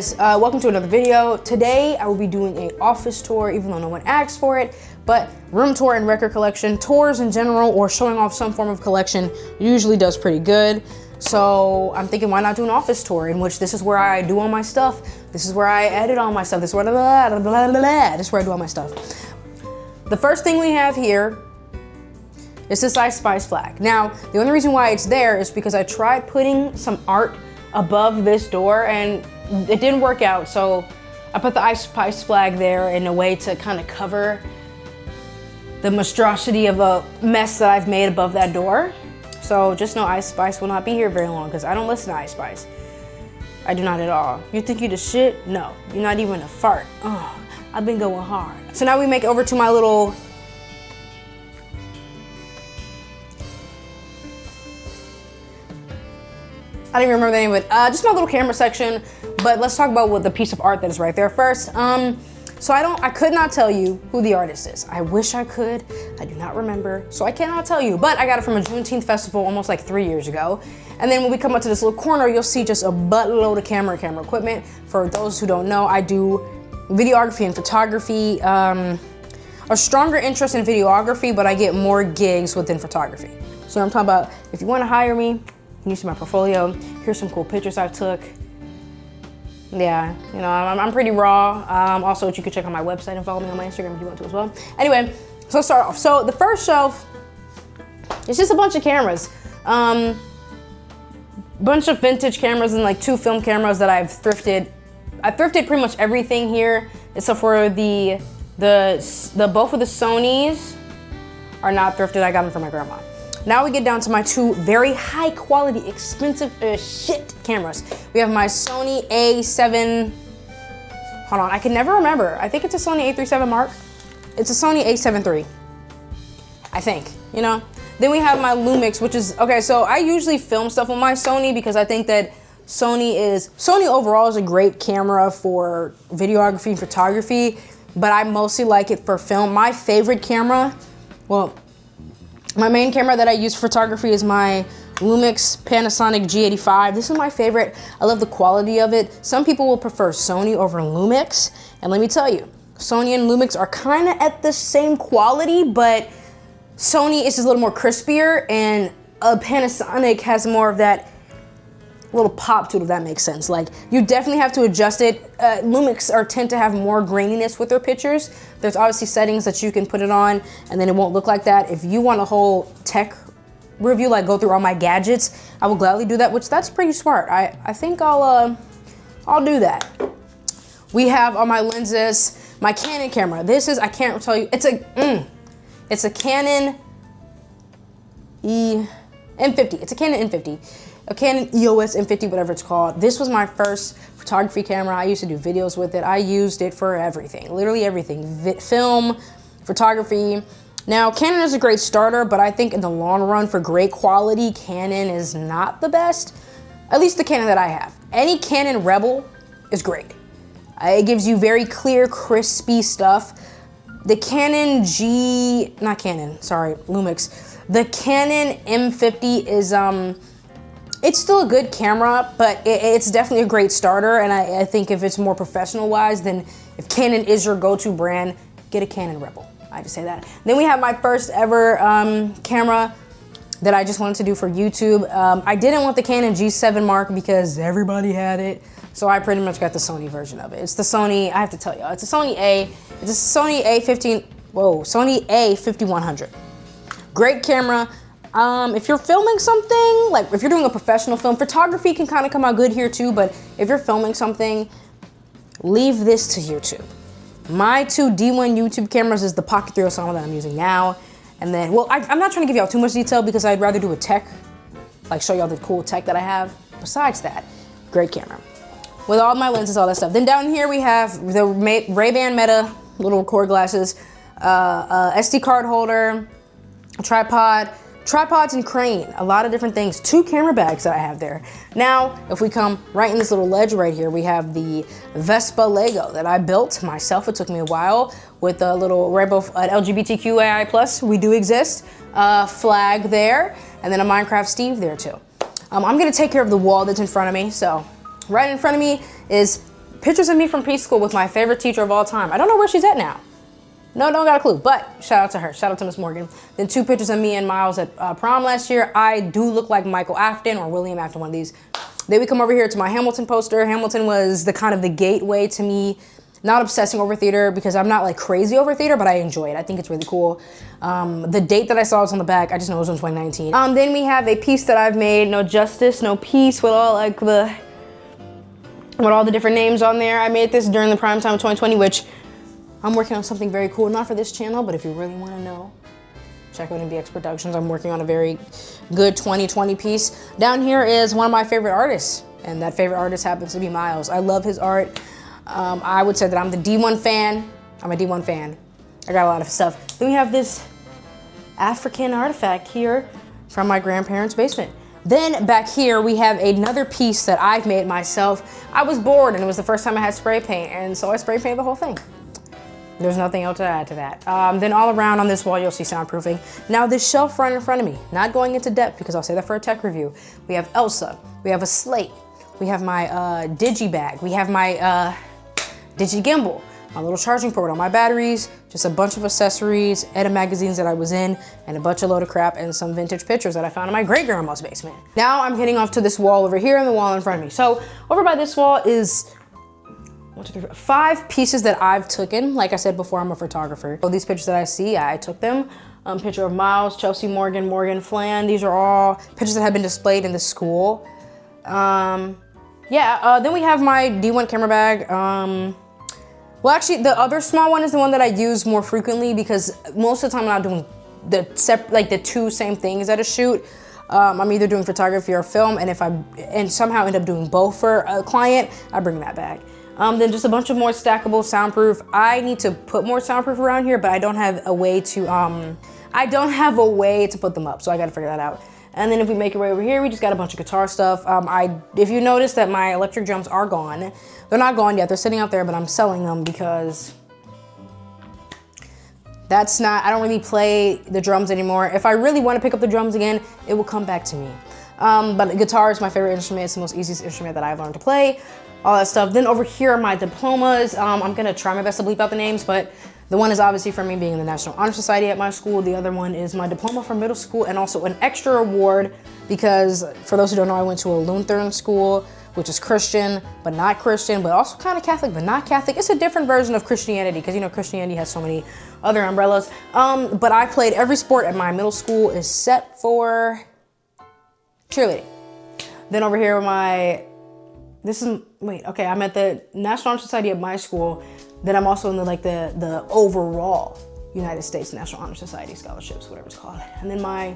guys, welcome to another video. Today I will be doing an office tour, even though no one asked for it, but room tour and record collection. Tours in general or showing off some form of collection usually does pretty good. So I'm thinking, why not do an office tour in which this is where I do all my stuff. This is where I edit all my stuff. This is where this is where I do all my stuff. The first thing we have here is this Ice Spice flag. Now, the only reason why it's there is because I tried putting some art above this door and it didn't work out. So I put the Ice Spice flag there in a way to kind of cover the monstrosity of a mess that I've made above that door. So just know Ice Spice will not be here very long because I don't listen to Ice Spice. I do not at all. You think you the shit? No, you're not even a fart. Oh, I've been going hard. So now we make it over to my little I don't even remember the name of it. Just my little camera section, but let's talk about what the piece of art that is right there first. So I could not tell you who the artist is. I wish I could, I do not remember, so I cannot tell you, but I got it from a Juneteenth festival almost like 3 years ago. And then when we come up to this little corner, you'll see just a buttload of camera equipment. For those who don't know, I do videography and photography. A stronger interest in videography, but I get more gigs within photography. So I'm talking about, if you wanna hire me, you see my portfolio. Here's some cool pictures I took. Yeah, you know, I'm pretty raw. Also, you can check out my website and follow me on my Instagram if you want to as well. Anyway, so let's start off. So the first shelf, it's just a bunch of cameras. Bunch of vintage cameras and like 2 film cameras that I've thrifted. I thrifted pretty much everything here, except for the both of the Sonys are not thrifted. I got them from my grandma. Now we get down to my 2 very high quality, expensive shit cameras. We have my Sony A7, hold on, I can never remember. I think it's a Sony A37 Mark. It's a Sony A7 III, I think, you know? Then we have my Lumix, which is, okay, so I usually film stuff with my Sony because I think that Sony overall is a great camera for videography and photography, but I mostly like it for film. My favorite camera, well, my main camera that I use for photography is my Lumix Panasonic G85. This is my favorite. I love the quality of it. Some people will prefer Sony over Lumix. And let me tell you, Sony and Lumix are kind of at the same quality, but Sony is just a little more crispier and a Panasonic has more of that little pop to it, if that makes sense. Like, you definitely have to adjust it. Lumix tend to have more graininess with their pictures. There's obviously settings that you can put it on and then it won't look like that. If you want a whole tech review, like go through all my gadgets, I will gladly do that, which that's pretty smart. I think I'll do that. We have on my lenses, my Canon camera. This is, I can't tell you, it's a Canon M50. It's a Canon M50. A Canon EOS M50, whatever it's called. This was my first photography camera. I used to do videos with it. I used it for everything, literally everything. Film, photography. Now, Canon is a great starter, but I think in the long run, for great quality, Canon is not the best. At least the Canon that I have. Any Canon Rebel is great. It gives you very clear, crispy stuff. The Canon Lumix. The Canon M50 is, it's still a good camera, but it's definitely a great starter. And I think if it's more professional wise, then if Canon is your go-to brand, get a Canon Rebel. I just say that. Then we have my first ever camera that I just wanted to do for YouTube. I didn't want the Canon G7 Mark because everybody had it. So I pretty much got the Sony version of it. It's the Sony, I have to tell y'all, it's a Sony Sony A5100. Great camera. If you're filming something, like if you're doing a professional film, photography can kind of come out good here too, but if you're filming something, leave this to YouTube. My 2 D1 YouTube cameras is the Pocket 307 that I'm using now. And then, well, I'm not trying to give y'all too much detail because I'd rather do a tech, like show y'all the cool tech that I have. Besides that, great camera. With all my lenses, all that stuff. Then down here we have the Ray-Ban Meta little record glasses, SD card holder, a tripod, tripods and crane, a lot of different things. 2 camera bags that I have there. Now, if we come right in this little ledge right here, we have the Vespa Lego that I built myself. It took me a while with a little rainbow, LGBTQAI+, we do exist, flag there, and then a Minecraft Steve there too. I'm gonna take care of the wall that's in front of me. So right in front of me is pictures of me from preschool with my favorite teacher of all time. I don't know where she's at now. No, don't got a clue, but shout out to her. Shout out to Miss Morgan. Then 2 pictures of me and Miles at prom last year. I do look like Michael Afton or William Afton, one of these. Then we come over here to my Hamilton poster. Hamilton was the kind of the gateway to me not obsessing over theater, because I'm not like crazy over theater, but I enjoy it. I think it's really cool. The date that I saw was on the back. I just know it was in 2019. Then we have a piece that I've made, No Justice, No Peace, with all like with all the different names on there. I made this during the prime time of 2020, which I'm working on something very cool, not for this channel, but if you really want to know, check out MBX Productions. I'm working on a very good 2020 piece. Down here is one of my favorite artists, and that favorite artist happens to be Miles. I love his art. I would say that I'm the D1 fan. I'm a D1 fan. I got a lot of stuff. Then we have this African artifact here from my grandparents' basement. Then back here we have another piece that I've made myself. I was bored and it was the first time I had spray paint, and so I spray painted the whole thing. There's nothing else to add to that. Then all around on this wall, you'll see soundproofing. Now this shelf right in front of me, not going into depth because I'll say that for a tech review. We have Elsa, we have a slate, we have my digi bag, we have my digi gimbal, my little charging port, all my batteries, just a bunch of accessories, Edda magazines that I was in, and a bunch of load of crap, and some vintage pictures that I found in my great grandma's basement. Now I'm heading off to this wall over here and the wall in front of me. So over by this wall is 1, 2, 3, 4, 5 pieces that I've taken. Like I said before, I'm a photographer. So these pictures that I see, I took them. Picture of Miles, Chelsea Morgan, Morgan Flan. These are all pictures that have been displayed in the school. Then we have my D1 camera bag. Well, actually, the other small one is the one that I use more frequently because most of the time I'm not doing the 2 same things at a shoot. I'm either doing photography or film, and if I somehow end up doing both for a client, I bring that back. Then just a bunch of more stackable soundproof. I need to put more soundproof around here, but I don't have a way to put them up, so I gotta figure that out. And then if we make our way over here, we just got a bunch of guitar stuff. If you notice that my electric drums are gone, they're not gone yet, they're sitting out there, but I'm selling them because I don't really play the drums anymore. If I really want to pick up the drums again, it will come back to me. But the guitar is my favorite instrument. It's the most easiest instrument that I've learned to play, all that stuff. Then over here are my diplomas. I'm gonna try my best to bleep out the names, but the one is obviously for me being in the National Honor Society at my school. The other one is my diploma from middle school, and also an extra award because, for those who don't know, I went to a Lutheran school, which is Christian, but not Christian, but also kind of Catholic, but not Catholic. It's a different version of Christianity because, you know, Christianity has so many other umbrellas. But I played every sport at my middle school except for cheerleading. Then over here, I'm at the National Honor Society at my school. Then I'm also in the overall United States National Honor Society scholarships, whatever it's called. And then my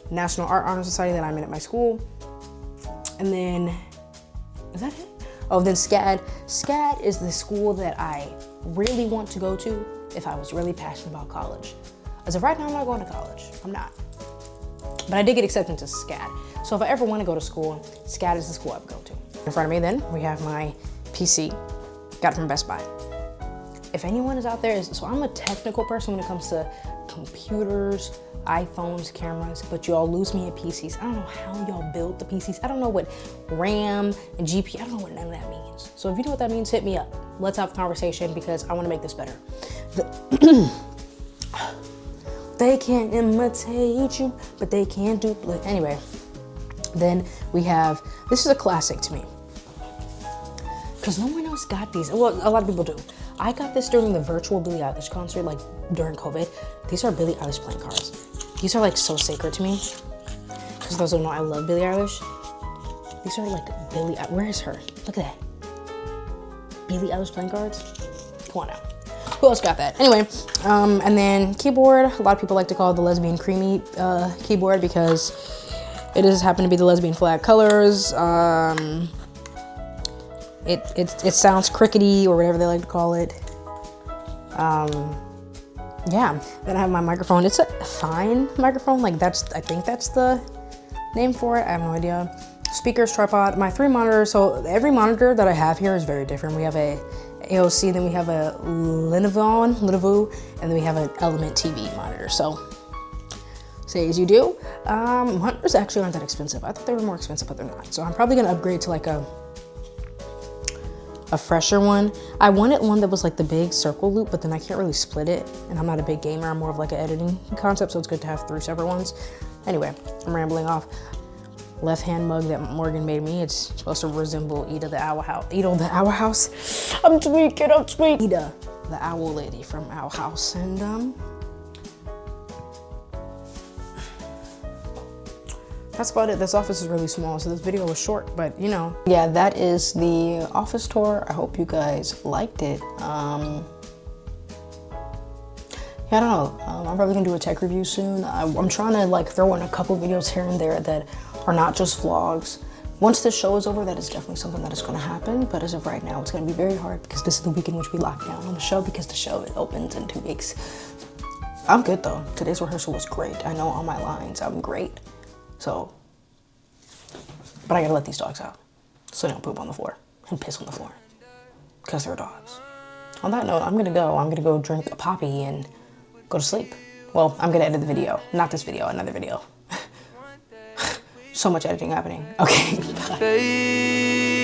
National Art Honor Society that I'm in at my school. And then, is that it? Oh, then SCAD. SCAD is the school that I really want to go to if I was really passionate about college. As of right now, I'm not going to college. I'm not. But I did get accepted to SCAD. So if I ever want to go to school, SCAD is the school I would go to. In front of me then, we have my PC. Got it from Best Buy. If anyone is out there, so I'm a technical person when it comes to computers, iPhones, cameras, but y'all lose me at PCs. I don't know how y'all build the PCs. I don't know what RAM and GPU, I don't know what none of that means. So if you know what that means, hit me up. Let's have a conversation because I want to make this better. They can't imitate you, but they can't duplicate. Anyway, then we have, this is a classic to me, because no one else got these. Well, a lot of people do. I got this during the virtual Billie Eilish concert, like during COVID. These are Billie Eilish playing cards. These are like so sacred to me. Because those who don't know, I love Billie Eilish. These are like where is her? Look at that. Billie Eilish playing cards? Come on now. Who else got that? Anyway, and then keyboard. A lot of people like to call it the lesbian creamy keyboard because it does happen to be the lesbian flag colors. It sounds crickety or whatever they like to call it. Yeah, then I have my microphone. It's a fine microphone. Like I think that's the name for it. I have no idea. Speakers, tripod, my 3 monitors. So every monitor that I have here is very different. We have a AOC, then we have a Lenovo, and then we have an Element TV monitor. So say as you do. Monitors actually aren't that expensive. I thought they were more expensive, but they're not. So I'm probably gonna upgrade to like a a fresher one. I wanted one that was like the big circle loop, but then I can't really split it. And I'm not a big gamer, I'm more of like an editing concept, so it's good to have 3 separate ones. Anyway, I'm rambling off. Left hand mug that Morgan made me. It's supposed to resemble Ida the Owl House. Ida the Owl House. I'm tweaking. Ida the Owl Lady from Owl House. And that's about it. This office is really small, so this video was short, but you know. Yeah, that is the office tour. I hope you guys liked it. Yeah, I don't know. I'm probably gonna do a tech review soon. I'm trying to like throw in a couple videos here and there that are not just vlogs. Once this show is over, that is definitely something that is gonna happen. But as of right now, it's gonna be very hard because this is the week in which we lock down on the show because the show opens in 2 weeks. I'm good though. Today's rehearsal was great. I know all my lines. I'm great. So, but I gotta let these dogs out so they don't poop on the floor and piss on the floor because they're dogs. On that note, I'm gonna go drink a poppy and go to sleep. Well, I'm gonna edit the video. Not this video, another video. So much editing happening. Okay, bye.